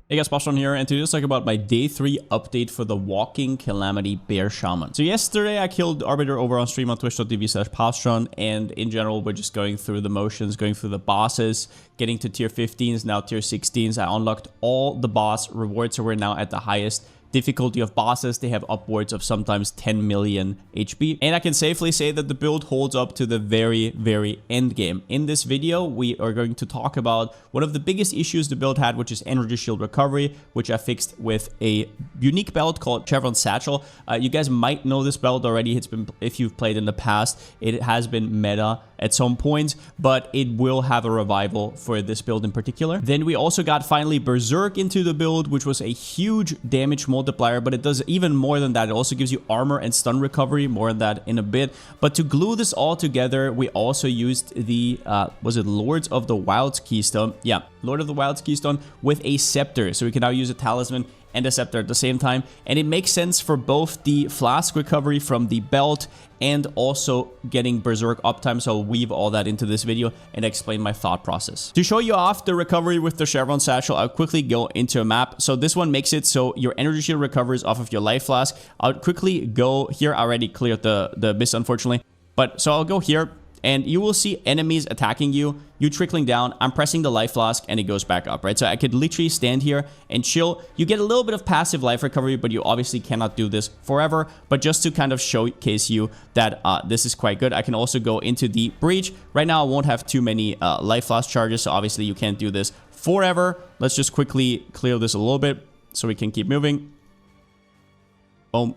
Hey guys, Palsteron here, and today let's talk about my day 3 update for the Walking Calamity Bear Shaman. So yesterday I killed Arbiter over on stream on twitch.tv/Palsteron, and in general we're just going through the motions, going through the bosses, getting to tier 15s, now tier 16s. I unlocked all the boss rewards, so we're now at the highest difficulty of bosses. They have upwards of sometimes 10 million HP, and I can safely say that the build holds up to the very end game. In this video we are going to talk about one of the biggest issues the build had, which is energy shield recovery, which I fixed with a unique belt called Chevron Satchel. You guys might know this belt already. It's been, if you've played in the past, it has been meta at some point, but it will have a revival for this build in particular. Then we also got finally Berserk into the build, which was a huge damage multiplier, but it does even more than that. It also gives you armor and stun recovery, more on that in a bit. But to glue this all together, we also used the was it Lords of the Wilds keystone? Yeah, Lord of the Wilds keystone with a scepter, so we can now use a talisman and a scepter at the same time, and it makes sense for both the flask recovery from the belt and also getting Berserk uptime. So I'll weave all that into this video and explain my thought process. To show you off the recovery with the Chevron Satchel, I'll quickly go into a map. So this one makes it so your energy shield recovers off of your life flask. I'll quickly go here. I already cleared the abyss, unfortunately, but so I'll go here, and you will see enemies attacking you, you trickling down. I'm pressing the life flask and it goes back up, right? So I could literally stand here and chill. You get a little bit of passive life recovery, but you obviously cannot do this forever. But just to kind of showcase you that this is quite good, I can also go into the breach. Right now I won't have too many life flask charges, so obviously you can't do this forever. Let's just quickly clear this a little bit so we can keep moving. Boom.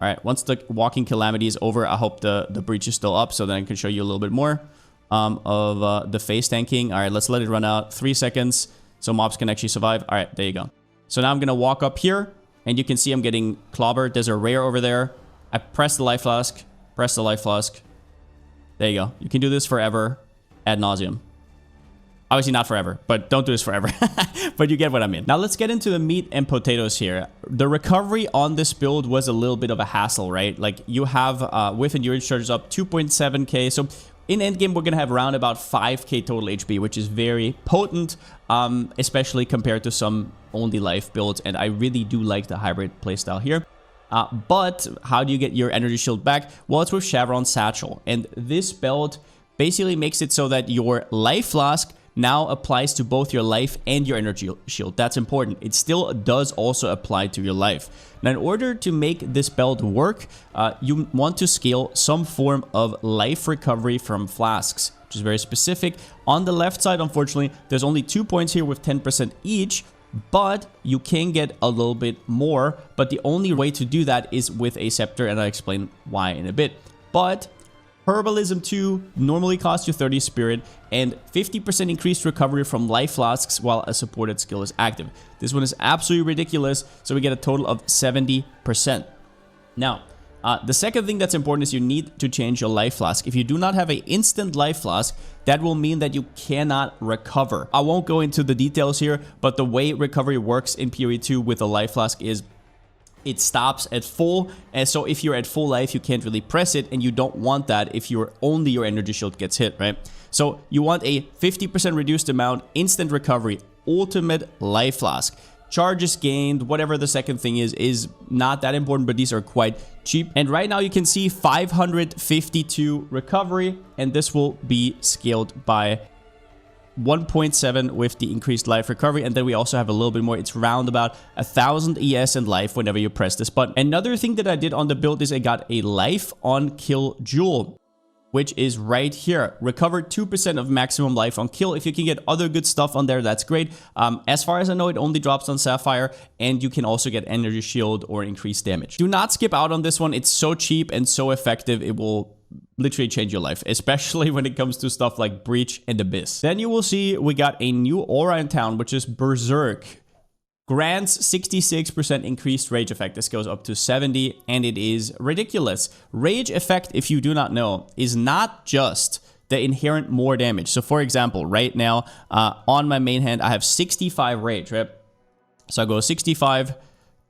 All right, once the Walking Calamity is over, I hope the breach is still up, so then I can show you a little bit more of the phase tanking. All right, let's let it run out. 3 seconds, so mobs can actually survive. All right, there you go. So now I'm going to walk up here, and you can see I'm getting clobbered. There's a rare over there. I press the life flask, press the life flask. There you go. You can do this forever, ad nauseum. Obviously not forever, but don't do this forever. But you get what I mean. Now let's get into the meat and potatoes here. The recovery on this build was a little bit of a hassle, right? Like you have with endurance charges up 2.7k. So in endgame, we're going to have around about 5k total HP, which is very potent, especially compared to some only life builds. And I really do like the hybrid playstyle here. But how do you get your energy shield back? Well, it's with Chevron Satchel. And this belt basically makes it so that your life flask now applies to both your life and your energy shield. That's important. It still does also apply to your life. Now, in order to make this belt work, you want to scale some form of life recovery from flasks, which is very specific. On the left side, unfortunately, there's only 2 points here with 10% each, but you can get a little bit more. But the only way to do that is with a scepter, and I'll explain why in a bit. But Herbalism 2 normally costs you 30 spirit and 50% increased recovery from life flasks while a supported skill is active. This one is absolutely ridiculous, so we get a total of 70%. Now, the second thing that's important is you need to change your life flask. If you do not have an instant life flask, that will mean that you cannot recover. I won't go into the details here, but the way recovery works in PoE 2 with a life flask is it stops at full, and so if you're at full life, you can't really press it, and you don't want that if you're only your energy shield gets hit, right? So you want a 50% reduced amount, instant recovery, ultimate life flask. Charges gained, whatever the second thing is not that important, but these are quite cheap. And right now you can see 552 recovery, and this will be scaled by 1.7 with the increased life recovery, and then we also have a little bit more. It's round about 1000 ES and life whenever you press this button. Another thing that I did on the build is I got a life on kill jewel, which is right here. Recover 2% of maximum life on kill. If you can get other good stuff on there, that's great. As far as I know, it only drops on Sapphire, and you can also get energy shield or increased damage. Do not skip out on this one. It's so cheap and so effective. It will literally change your life, especially when it comes to stuff like Breach and Abyss. Then you will see we got a new aura in town, which is Berserk. Grants 66% increased rage effect. This goes up to 70, and it is ridiculous. Rage effect, if you do not know, is not just the inherent more damage. So for example, right now on my main hand, I have 65 rage, right? So I go 65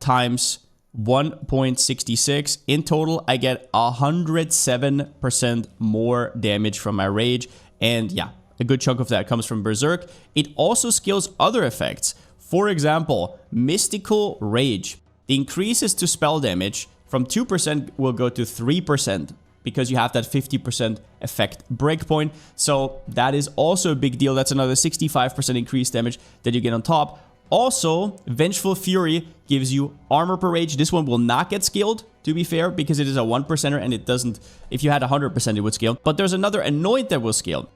times 1.66. In total, I get 107% more damage from my rage. And yeah, a good chunk of that comes from Berserk. It also scales other effects. For example, Mystical Rage. The increases to spell damage from 2% will go to 3%. Because you have that 50% effect breakpoint. So that is also a big deal. That's another 65% increased damage that you get on top. Also, Vengeful Fury gives you armor per rage. This one will not get scaled, to be fair, because it is a 1%er and it doesn't, if you had 100%, it would scale. But there's another Annoyed that will scale.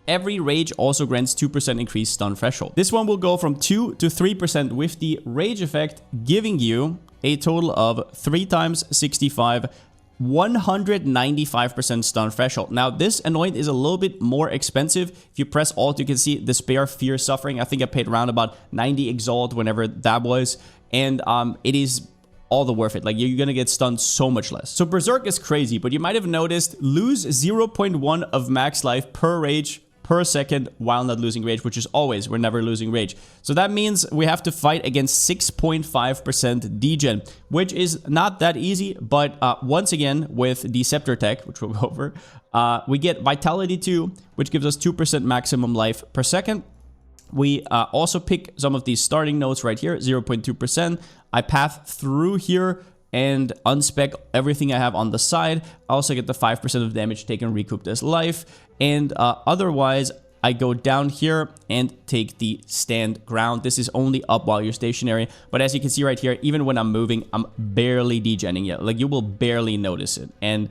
Every rage also grants 2% increased stun threshold. This one will go from 2 to 3% with the rage effect, giving you a total of 3 times 65, 195% stun threshold. Now, this Annoyed is a little bit more expensive. If you press Alt, you can see Despair, Fear, Suffering. I think I paid around about 90 Exalt whenever that was. And it is all the worth it. Like, you're gonna get stunned so much less. So Berserk is crazy, but you might have noticed lose 0.1 of max life per rage per second while not losing rage, which is always, we're never losing rage. So that means we have to fight against 6.5% degen, which is not that easy, but once again, with the Sceptre Tech, which we'll go over, we get Vitality 2, which gives us 2% maximum life per second. We also pick some of these starting nodes right here, 0.2%. I path through here and unspec everything I have on the side. I also get the 5% of damage taken recouped as life. And otherwise, I go down here and take the stand ground. This is only up while you're stationary. But as you can see right here, even when I'm moving, I'm barely degenning it. Like, you will barely notice it. And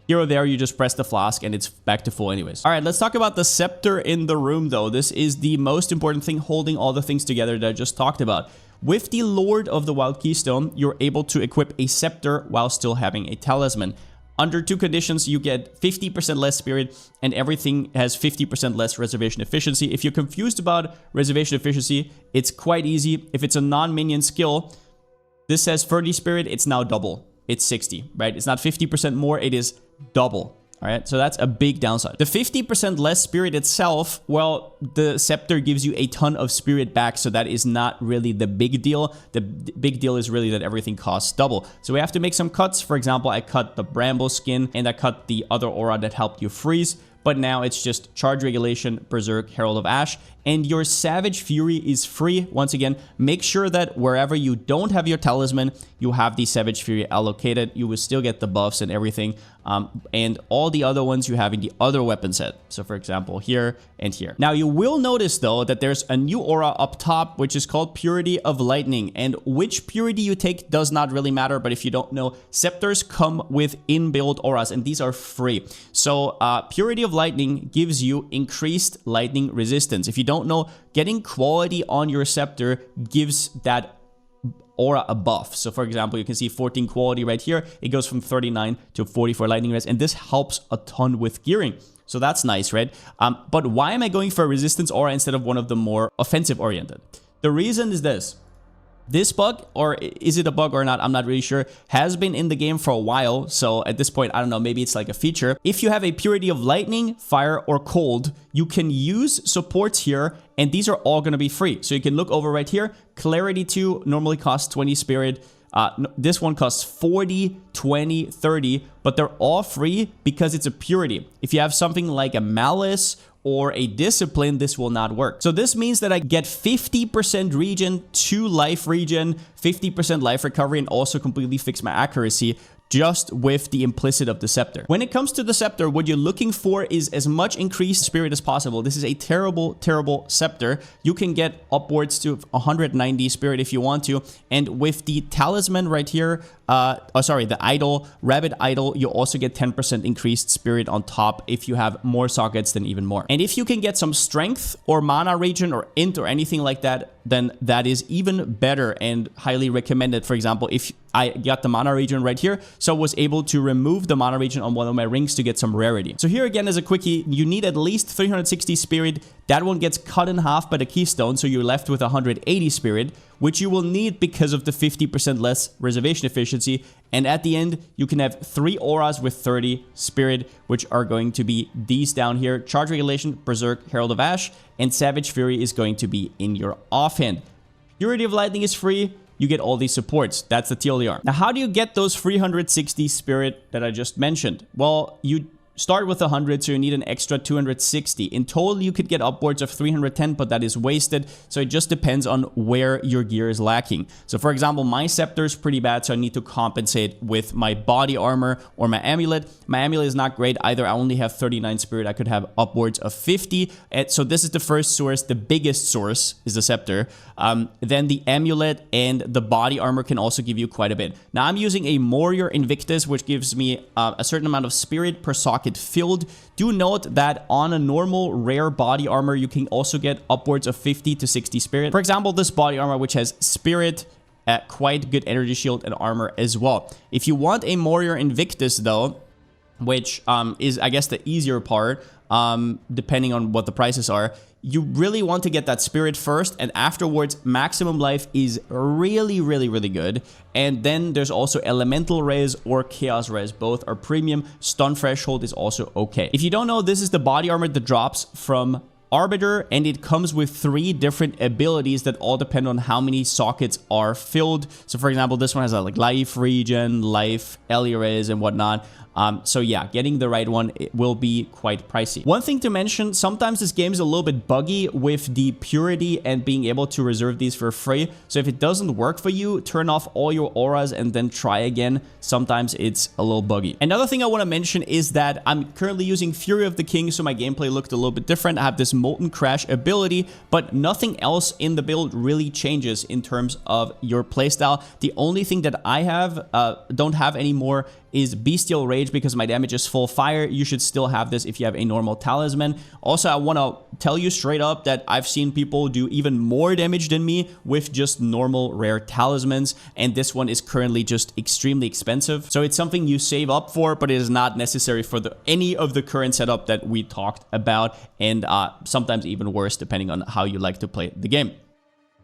here or there, you just press the flask and it's back to full anyways. All right, let's talk about the scepter in the room, though. This is the most important thing, holding all the things together that I just talked about. With the Lord of the Wild Keystone, you're able to equip a scepter while still having a talisman. Under 2 conditions, you get 50% less spirit, and everything has 50% less reservation efficiency. If you're confused about reservation efficiency, it's quite easy. If it's a non-minion skill, this says 30 spirit, it's now double. It's 60, right? It's not 50% more, it is double. All right, so that's a big downside. The 50% less spirit itself, well, the scepter gives you a ton of spirit back, so that is not really the big deal. The big deal is really that everything costs double. So we have to make some cuts. For example, I cut the Bramble skin and I cut the other aura that helped you freeze. But now it's just Charge Regulation, Berserk, Herald of Ash, and your Savage Fury is free. Once again, make sure that wherever you don't have your talisman, you have the Savage Fury allocated. You will still get the buffs and everything, and all the other ones you have in the other weapon set. So for example, here and here. Now you will notice though that there's a new aura up top, which is called Purity of Lightning, and which purity you take does not really matter, but if you don't know, scepters come with inbuilt auras, and these are free. So Purity of Lightning gives you increased lightning resistance. If you don't know, getting quality on your scepter gives that aura a buff. So for example, you can see 14 quality right here. It goes from 39 to 44 lightning res, and this helps a ton with gearing. So that's nice, right? But why am I going for a resistance aura instead of one of the more offensive oriented? The reason is this. This bug, or is it a bug or not, I'm not really sure, has been in the game for a while. So at this point, I don't know, maybe it's like a feature. If you have a Purity of Lightning, Fire, or Cold, you can use supports here, and these are all going to be free. So you can look over right here. Clarity 2 normally costs 20 spirit. This one costs 40, 20, 30, but they're all free because it's a purity. If you have something like a Malice or a Discipline, this will not work. So this means that I get 50% regen, 2 life regen, 50% life recovery, and also completely fix my accuracy just with the implicit of the scepter. When it comes to the scepter, what you're looking for is as much increased spirit as possible. This is a terrible, terrible scepter. You can get upwards to 190 spirit if you want to. And with the talisman right here, the idol, rabbit idol, you also get 10% increased spirit on top if you have more sockets, then even more. And if you can get some strength or mana regen or int or anything like that, then that is even better and highly recommended. For example, if I got the mana regen right here, so I was able to remove the mana regen on one of my rings to get some rarity. So here again, as a quickie, you need at least 360 spirit. That one gets cut in half by the keystone, so you're left with 180 spirit, which you will need because of the 50% less reservation efficiency. And at the end, you can have 3 auras with 30 spirit, which are going to be these down here. Charge Regulation, Berserk, Herald of Ash, and Savage Fury is going to be in your offhand. Purity of Lightning is free. You get all these supports. That's the TLDR. Now, how do you get those 360 spirit that I just mentioned? Well, you start with 100, so you need an extra 260. In total, you could get upwards of 310, but that is wasted. So it just depends on where your gear is lacking. So for example, my scepter is pretty bad, so I need to compensate with my body armor or my amulet. My amulet is not great either. I only have 39 spirit. I could have upwards of 50. And so this is the first source. The biggest source is the scepter. Then the amulet and the body armor can also give you quite a bit. Now I'm using a Warrior Invictus, which gives me a certain amount of spirit per socket filled. Do note that on a normal rare body armor, you can also get upwards of 50 to 60 spirit. For example, this body armor, which has spirit, quite good energy shield and armor as well. If you want a Warrior Invictus though, which is I guess the easier part, depending on what the prices are, you really want to get that spirit first, and afterwards maximum life is really good. And then there's also elemental res or chaos res. Both are premium. Stun threshold is also okay. If you don't know, this is the body armor that drops from Arbiter, and it comes with 3 different abilities that all depend on how many sockets are filled. So for example, this one has like life regen, life, res, and whatnot. So yeah, getting the right one, it will be quite pricey. One thing to mention, sometimes this game is a little bit buggy with the purity and being able to reserve these for free. So if it doesn't work for you, turn off all your auras and then try again. Sometimes it's a little buggy. Another thing I want to mention is that I'm currently using Fury of the King, so my gameplay looked a little bit different. I have this Molten Crash ability, but nothing else in the build really changes in terms of your playstyle. The only thing that I don't have anymore is Bestial Rage, because my damage is full fire. You should still have this if you have a normal talisman. Also, I want to tell you straight up that I've seen people do even more damage than me with just normal rare talismans, and this one is currently just extremely expensive. So it's something you save up for, but it is not necessary for any of the current setup that we talked about, and sometimes even worse depending on how you like to play the game.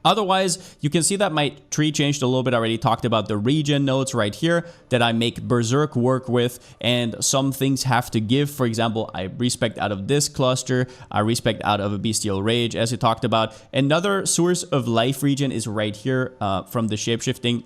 Otherwise, you can see that my tree changed a little bit. I already talked about the regen nodes right here that I make Berserk work with, and some things have to give. For example, I respect out of this cluster, I respect out of a Bestial Rage, as we talked about. Another source of life regen is right here from the shapeshifting.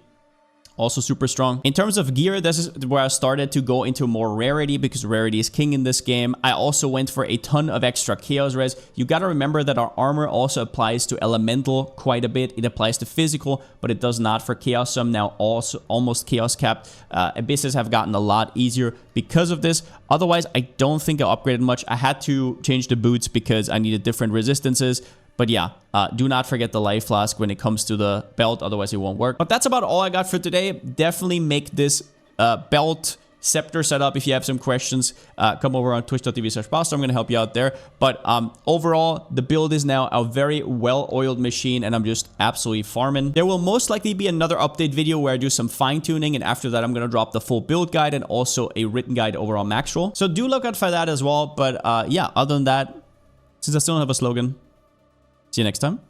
Also super strong. In terms of gear, this is where I started to go into more rarity, because rarity is king in this game. I also went for a ton of extra chaos res. You gotta remember that our armor also applies to elemental quite a bit. It applies to physical, but it does not for chaos. So I'm now also almost chaos capped. Abysses have gotten a lot easier because of this. Otherwise, I don't think I upgraded much. I had to change the boots because I needed different resistances. But yeah, do not forget the life flask when it comes to the belt, otherwise it won't work. But that's about all I got for today. Definitely make this belt scepter setup. If you have some questions, come over on twitch.tv/Palsteron. I'm going to help you out there. But overall, the build is now a very well-oiled machine, and I'm just absolutely farming. There will most likely be another update video where I do some fine-tuning, and after that, I'm going to drop the full build guide and also a written guide over on Max Roll. So do look out for that as well. But yeah, other than that, since I still don't have a slogan, see you next time.